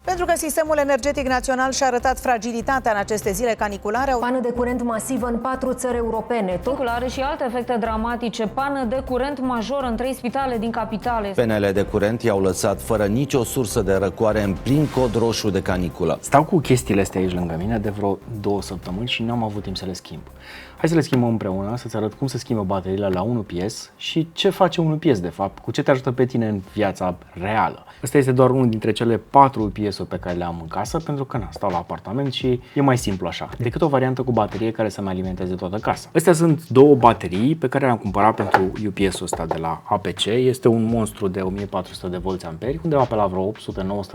Pentru că sistemul energetic național și-a arătat fragilitatea în aceste zile caniculare. Pană de curent masivă în 4 țări europene. Totul are și alte efecte dramatice. Pană de curent majoră în 3 spitale din capitale. Penele de curent i-au lăsat fără nicio sursă de răcoare în plin cod roșu de caniculă. Stau cu chestiile astea aici lângă mine de vreo 2 săptămâni și n-am avut timp să le schimb. Hai să le schimbăm împreună, să-ți arăt cum se schimbă bateriile la 1 PS și ce face 1 PS de fapt, cu ce te ajută pe tine în viața reală. Ăsta este doar unul dintre cele 4 PS-uri pe care le am în casă, pentru că stau la apartament și e mai simplu așa, decât o variantă cu baterie care să-mi alimenteze toată casa. Astea sunt 2 baterii pe care le-am cumpărat pentru UPS-ul ăsta de la APC. Este un monstru de 1400 de volți amperi, undeva pe la vreo 800-900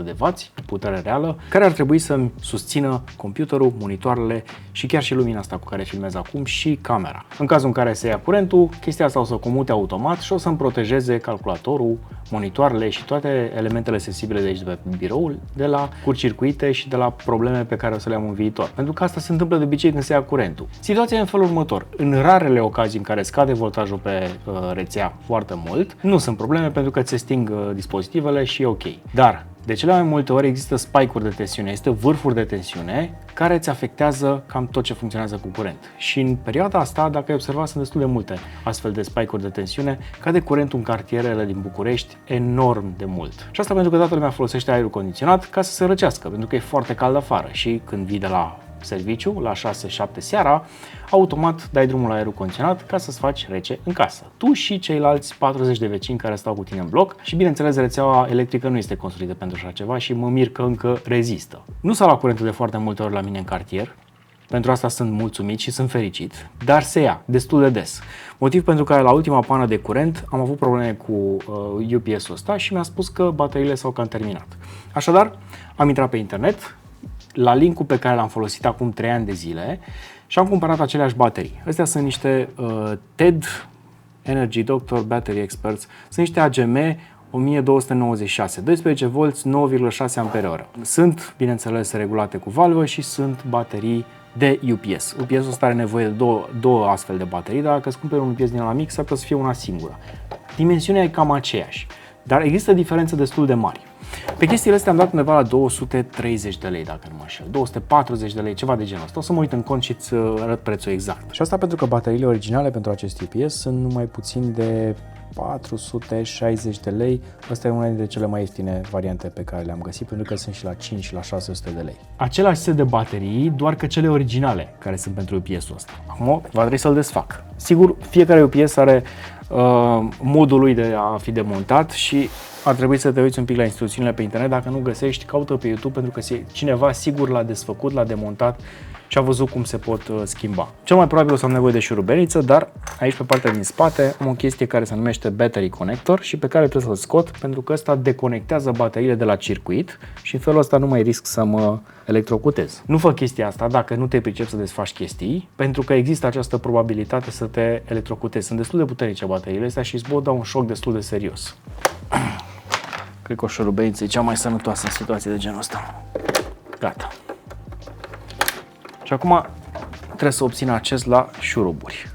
de W, putere reală, care ar trebui să-mi susțină computerul, monitoarele și chiar și lumina asta cu care filmez acum și camera. În cazul în care se ia curentul, chestia asta o să comute automat și o să-mi protejeze calculatorul, monitoarele și toate elementele sensibile de aici de pe biroul de la curtcircuite și de la probleme pe care o să le am în viitor. Pentru că asta se întâmplă de obicei când se ia curentul. Situația e în felul următor. În rarele ocazii în care scade voltajul pe rețea foarte mult, nu sunt probleme pentru că ți se sting dispozitivele și e ok. Dar de cele mai multe ori există spike-uri de tensiune, este vârfuri de tensiune care îți afectează cam tot ce funcționează cu curent. Și în perioada asta, dacă ai observat, sunt destul de multe astfel de spike-uri de tensiune, cade curentul în cartierele din București enorm de mult. Și asta pentru că toată lumea folosește aerul condiționat ca să se răcească, pentru că e foarte cald afară și când vii de la serviciu, la 6-7 seara, automat dai drumul la aerul condiționat ca să-ți faci rece în casă. Tu și ceilalți 40 de vecini care stau cu tine în bloc și bineînțeles rețeaua electrică nu este construită pentru așa ceva și mă mir că încă rezistă. Nu s-a luat curentul de foarte multe ori la mine în cartier, pentru asta sunt mulțumit și sunt fericit, dar se ia destul de des. Motiv pentru care la ultima pană de curent am avut probleme cu UPS-ul ăsta și mi-a spus că bateriile s-au cam terminat. Așadar, am intrat pe internet, la linkul pe care l-am folosit acum 3 ani de zile și am cumpărat aceleași baterii. Astea sunt niște TED Energy Doctor Battery Experts, sunt niște AGM 1296, 12 V, 9,6 Ah. Sunt, bineînțeles, regulate cu valvă și sunt baterii de UPS. UPS-ul ăsta are nevoie de două astfel de baterii, dar dacă îți cumperi un UPS din la mic, s-ar putea să fie una singură. Dimensiunea e cam aceeași, dar există diferențe destul de mari. Pe chestiile astea am dat undeva la 230 de lei, dacă nu mă înșel, 240 de lei, ceva de genul ăsta. O să mă uit în cont și îți arăt prețul exact. Și asta pentru că bateriile originale pentru acest UPS sunt numai puțin de 460 de lei. Asta e una dintre cele mai ieftine variante pe care le-am găsit, pentru că sunt și la 5 și la 600 de lei. Același set de baterii, doar că cele originale care sunt pentru UPS-ul ăsta. Acum va trebui să-l desfac. Sigur, fiecare UPS are modul lui de a fi demontat și ar trebui să te uiți un pic la instrucțiunile pe internet. Dacă nu găsești, caută pe YouTube, pentru că cineva sigur l-a desfăcut, l-a demontat și a văzut cum se pot schimba. Cel mai probabil o să am nevoie de șurubeliță, dar aici pe partea din spate am o chestie care se numește Battery Connector și pe care trebuie să-l scot, pentru că ăsta deconectează bateriile de la circuit și în felul ăsta nu mai risc să mă electrocutez. Nu fă chestia asta dacă nu te pricepi să desfaci chestii, pentru că există această probabilitate să te electrocutezi. Sunt destul de puternice bateriile astea și îți pot da un șoc destul de serios. Cred că o șurubeliță e cea mai sănătoasă în situații de genul ăsta. Gata. Și acum trebuie să obțin acces la șuruburi.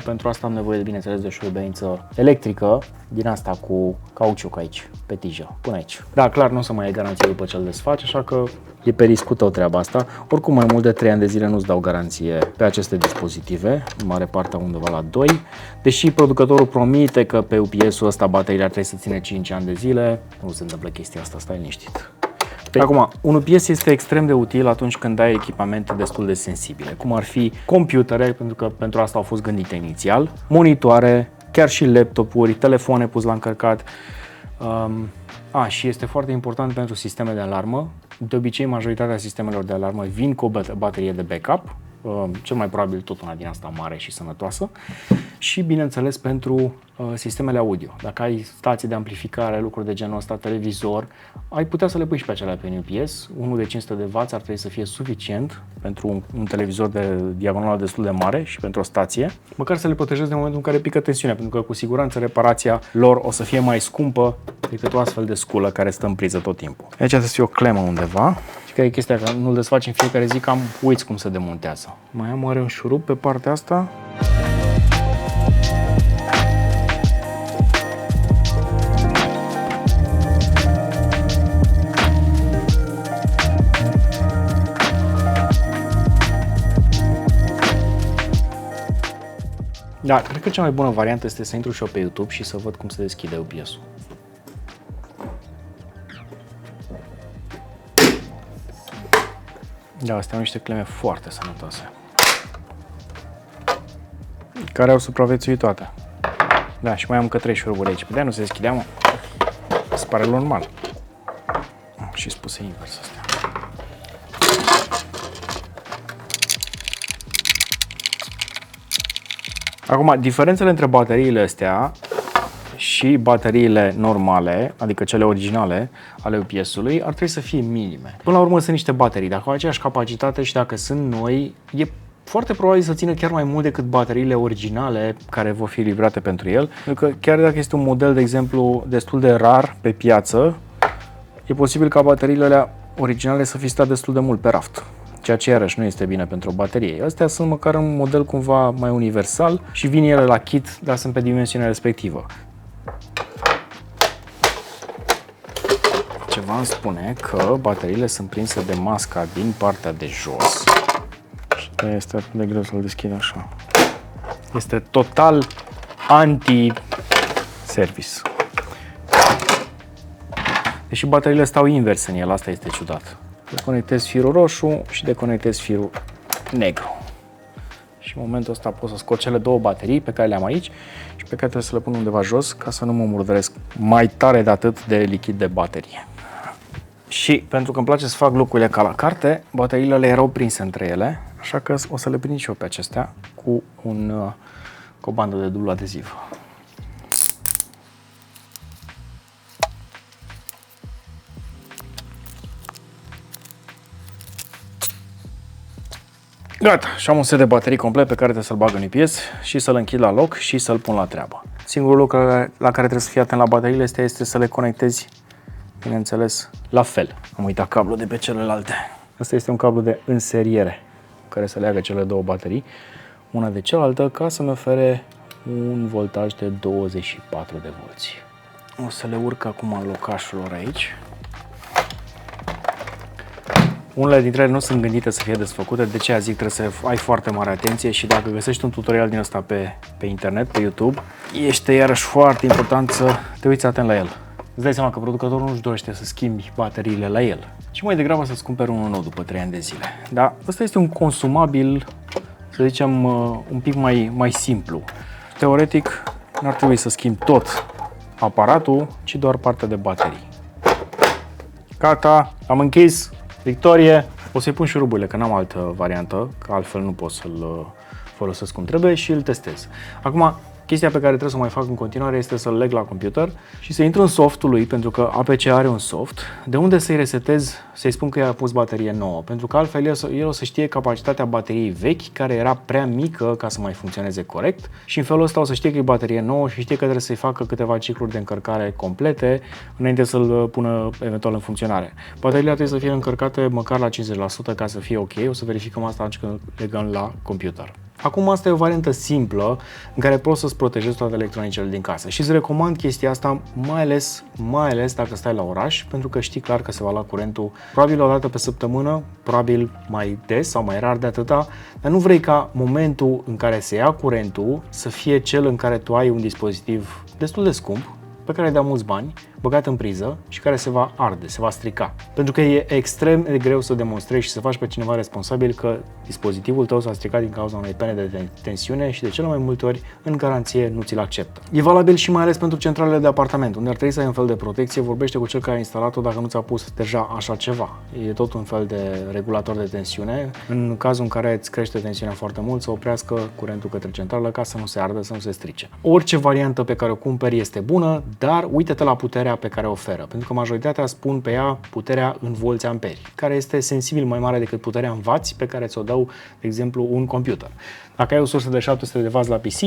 Pentru asta am nevoie, bineînțeles, de o șurubelniță electrică din asta cu cauciuc aici, pe tijă, până aici. Da, clar, nu o să mai ai garanție după ce îl desfaci, așa că e pe riscul tău treaba asta. Oricum, mai mult de 3 ani de zile nu-ți dau garanție pe aceste dispozitive, în mare parte undeva la 2. Deși producătorul promite că pe UPS-ul ăsta bateriile ar trebui să ține 5 ani de zile, nu se întâmplă chestia asta, stai liniștit. Acum, un UPS este extrem de util atunci când ai echipamente destul de sensibile, cum ar fi computere, pentru că pentru asta au fost gândite inițial, monitoare, chiar și laptopuri, telefoane pus la încărcat. Și este foarte important pentru sisteme de alarmă. De obicei, majoritatea sistemelor de alarmă vin cu o baterie de backup, cel mai probabil tot una din asta mare și sănătoasă, și bineînțeles pentru sistemele audio. Dacă ai stații de amplificare, lucruri de genul ăsta, televizor, ai putea să le pui și pe acelea pe UPS. Unul de 500 de W ar trebui să fie suficient pentru un televizor de diagonală destul de mare și pentru o stație, măcar să le protejezi în momentul în care pică tensiunea, pentru că cu siguranță reparația lor o să fie mai scumpă decât o astfel de sculă care stă în priză tot timpul. Aici trebuie să fie o clemă undeva. Și că e chestia că nu-l desfaci în fiecare zi, cam uiți cum se demontează. Mai am oare un șurub pe partea asta? Da, cred că cea mai bună variantă este să intru și eu pe YouTube și să văd cum se deschide UPS-ul. Da, astea au niște cleme foarte sănătoase, care au supraviețuit toate. Da, și mai am încă 3 șuruburi aici. Pe de-aia nu se deschidea, mă. Se pare normal. Și spuse invers astea. Acum, diferențele între bateriile astea și bateriile normale, adică cele originale ale UPS-ului, ar trebui să fie minime. Până la urmă sunt niște baterii. Dacă au aceeași capacitate și dacă sunt noi, e foarte probabil să țină chiar mai mult decât bateriile originale care vor fi livrate pentru el. Pentru că chiar dacă este un model, de exemplu, destul de rar pe piață, e posibil ca bateriile alea originale să fi stat destul de mult pe raft, ceea ce iarăși nu este bine pentru o baterie. Astea sunt măcar un model cumva mai universal și vin ele la kit, dar sunt pe dimensiunea respectivă. Ceva îmi spune că bateriile sunt prinse de masca din partea de jos. Și este atât de greu să-l deschid așa. Este total anti-service. Deși bateriile stau invers în el, asta este ciudat. Deconectez firul roșu și deconectez firul negru. Și în momentul ăsta pot să scot cele două baterii pe care le am aici și pe care trebuie să le pun undeva jos ca să nu mă murdăresc mai tare de atât de lichid de baterie. Și pentru că îmi place să fac lucrurile ca la carte, bateriile le erau prinse între ele, așa că o să le prind și eu pe acestea cu o bandă de dublu adeziv. Gata, și am un set de baterii complet pe care trebuie să-l bag în UPS și să-l închid la loc și să-l pun la treabă. Singurul lucru la care trebuie să fii atent la bateriile astea este să le conectezi, bineînțeles, la fel. Am uitat cablul de pe celelalte. Asta este un cablu de înseriere care să leagă cele două baterii una de cealaltă ca să-mi ofere un voltaj de 24 de volți. O să le urc acum în locașul lor aici. Unele dintre ele nu sunt gândite să fie desfăcute, de aceea zic trebuie să ai foarte mare atenție și dacă găsești un tutorial din ăsta pe internet, pe YouTube, este iarăși foarte important să te uiți atent la el. Îți dai seama că producătorul nu-și dorește să schimbi bateriile la el, ci mai degrabă să-ți cumperi unul nou după 3 ani de zile. Dar ăsta este un consumabil, să zicem, un pic mai simplu. Teoretic, n-ar trebui să schimbi tot aparatul, ci doar partea de baterii. Gata, am închis. Victorie! O să-i pun șuruburile, că n-am altă variantă, că altfel nu pot să-l folosesc cum trebuie și îl testez. Acum, chestia pe care trebuie să o mai fac în continuare este să-l leg la computer și să intru în softul lui, pentru că APC are un soft, de unde să-i resetez, să-i spun că i-a pus baterie nouă, pentru că altfel el o să știe capacitatea bateriei vechi, care era prea mică ca să mai funcționeze corect și în felul ăsta o să știe că e baterie nouă și știe că trebuie să-i facă câteva cicluri de încărcare complete înainte să-l pună eventual în funcționare. Bateriile trebuie să fie încărcate măcar la 50% ca să fie ok, o să verificăm asta atunci când legăm la computer. Acum asta e o variantă simplă în care poți să-ți protejezi toate electronicele din casă și îți recomand chestia asta mai ales dacă stai la oraș, pentru că știi clar că se va lua curentul probabil o dată pe săptămână, probabil mai des sau mai rar de atâta, dar nu vrei ca momentul în care se ia curentul să fie cel în care tu ai un dispozitiv destul de scump, pe care dea mulți bani, băgat în priză și care se va arde, se va strica. Pentru că e extrem de greu să demonstrezi și să faci pe cineva responsabil că dispozitivul tău s-a stricat din cauza unei pene de tensiune și de cele mai multe ori în garanție nu ți-l acceptă. E valabil și mai ales pentru centralele de apartament, unde ar trebui să ai un fel de protecție, vorbește cu cel care a instalat-o dacă nu ți-a pus deja așa ceva. E tot un fel de regulator de tensiune. În cazul în care îți crește tensiunea foarte mult, să oprească curentul către centrală ca să nu se ardă, să nu se strice. Orice variantă pe care o cumperi este bună, dar uită-te la puterea pe care o oferă, pentru că majoritatea spun pe ea puterea în volți amperi, care este sensibil mai mare decât puterea în wați pe care ți-o dau, de exemplu, un computer. Dacă ai o sursă de 700 de W la PC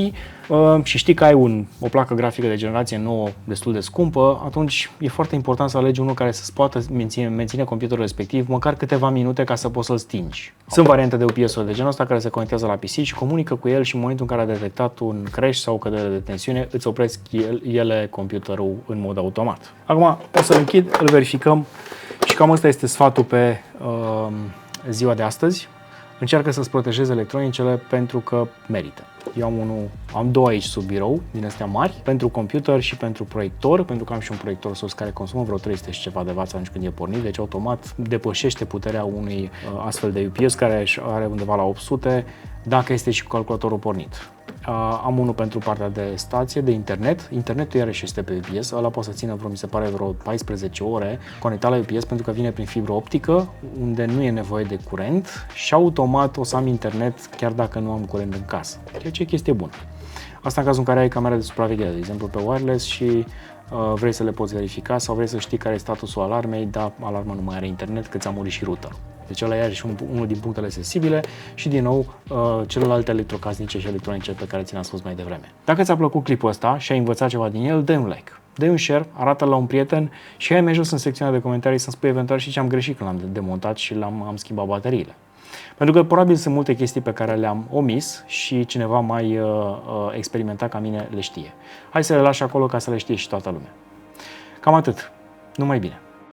și știi că ai o placă grafică de generație nouă destul de scumpă, atunci e foarte important să alegi unul care să-ți poată menține computerul respectiv măcar câteva minute ca să poți să-l stingi. Sunt variante de UPS-uri de genul ăsta care se conectează la PC și comunică cu el și în momentul în care a detectat un crash sau o cădere de tensiune, îți opresc ele computerul în mod automat. Acum o să-l închid, îl verificăm și cam asta este sfatul pe ziua de astăzi. încearcă să-ți protejeze electronicele pentru că merită. Eu am două aici sub birou, din astea mari, pentru computer și pentru proiector, pentru că am și un proiector sus care consumă vreo 300 și ceva de W atunci când e pornit, deci automat depășește puterea unui astfel de UPS care are undeva la 800 dacă este și cu calculatorul pornit. Am unul pentru partea de stație, de internet. Internetul iarăși este pe UPS, ăla poate să țină vreo 14 ore conectat la UPS pentru că vine prin fibră optică, unde nu e nevoie de curent și automat o să am internet chiar dacă nu am curent în casă, ceea ce e chestie bună. Asta în cazul în care ai camera de supraveghere, de exemplu pe wireless și vrei să le poți verifica sau vrei să știi care e statusul alarmei, dar alarma nu mai are internet, că ți-a murit și routerul. Deci ăla e și unul din punctele sensibile și din nou celelalte electrocasnice și electronice pe care ți-am spus mai devreme. Dacă ți-a plăcut clipul ăsta și ai învățat ceva din el, dă un like, dă un share, arată-l la un prieten și hai mai jos în secțiunea de comentarii să-mi spui eventual și ce am greșit când l-am demontat și am schimbat bateriile. Pentru că probabil sunt multe chestii pe care le-am omis și cineva mai experimentat ca mine le știe. Hai să le lași acolo ca să le știe și toată lumea. Cam atât. Numai bine!